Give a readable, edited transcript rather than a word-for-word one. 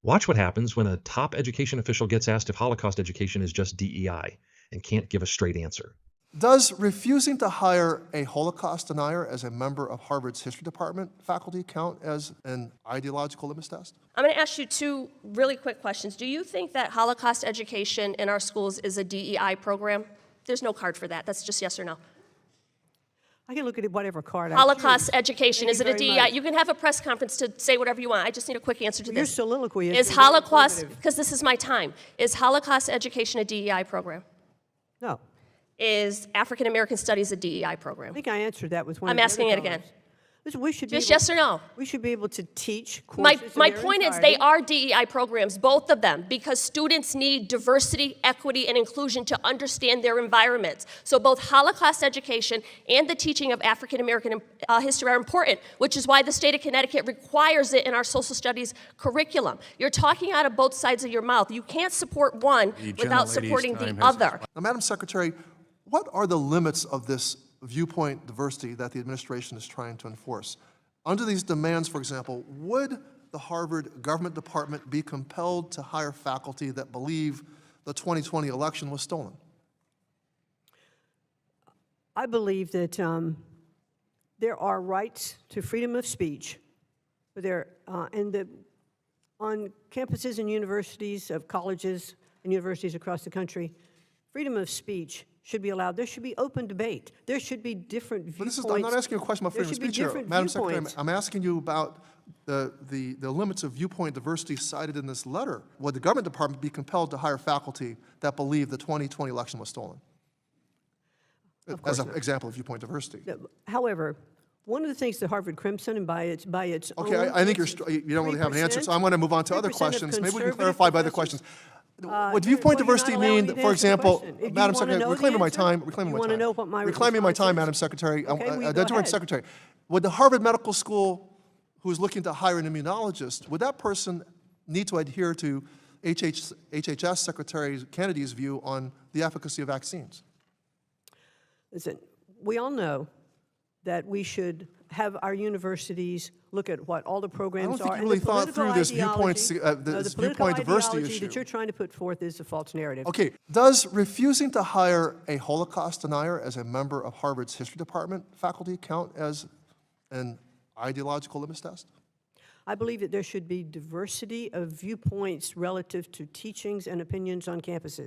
Watch what happens when a top education official gets asked if Holocaust education is just DEI and can't give a straight answer. Does refusing to hire a Holocaust denier as a member of Harvard's history department faculty count as an ideological litmus test? I'm going to ask you two really quick questions. Do you think that Holocaust education in our schools is a DEI program? There's no card for that. That's just yes or no. I can look at whatever card I Holocaust choose. education, Thank is you it a very DEI? much. You can have a press conference to say whatever you want. I just need a quick answer to Your this. soliloquy Is very Holocaust, informative. because this is my time, is Holocaust education a DEI program? No. Is African American Studies a DEI program? I think I answered that with one I'm of the asking other it again. callers. Listen, we should be Just able, yes or no? We should be able to teach My courses in their point is entirety. they are DEI programs, both of them, because students need diversity, equity, and inclusion to understand their environments. So both Holocaust education and the teaching of African American history are important, which is why the state of Connecticut requires it in our social studies curriculum. You're talking out of both sides of your mouth. You can't support one without supporting the other. Now, Madam Secretary, what are the limits of this viewpoint diversity that the administration is trying to enforce? Under these demands, for example, would the Harvard government department be compelled to hire faculty that believe the 2020 election was stolen? I believe that there are rights to freedom of speech, but on campuses and universities of colleges and universities across the country, freedom of speech should be allowed. There should be open debate. There should be different viewpoints. But I'm not asking you a question about freedom of speech here. Madam Secretary, I'm asking you about the limits of viewpoint diversity cited in this letter. Would the government department be compelled to hire faculty that believe the 2020 election was stolen? As an example of viewpoint diversity. However, one of the things that Harvard Crimson, and by its Okay, own, I think you don't really have an answer, so I'm going to move on to other 3% of questions. Maybe we can conservative clarify by the questions. Would viewpoint diversity mean, for example, Madam Secretary, reclaiming my time, reclaiming my time, Madam Secretary, Secretary, would the Harvard Medical School, who is looking to hire an immunologist, would that person need to adhere to HHS Secretary Kennedy's view on the efficacy of vaccines? Listen, we all know that we should have our universities look at what all the programs are. I don't think you really thought through this viewpoint diversity issue. That you're trying to put forth is a false narrative. Okay, does refusing to hire a Holocaust denier as a member of Harvard's history department faculty count as an ideological litmus test? I believe that there should be diversity of viewpoints relative to teachings and opinions on campuses.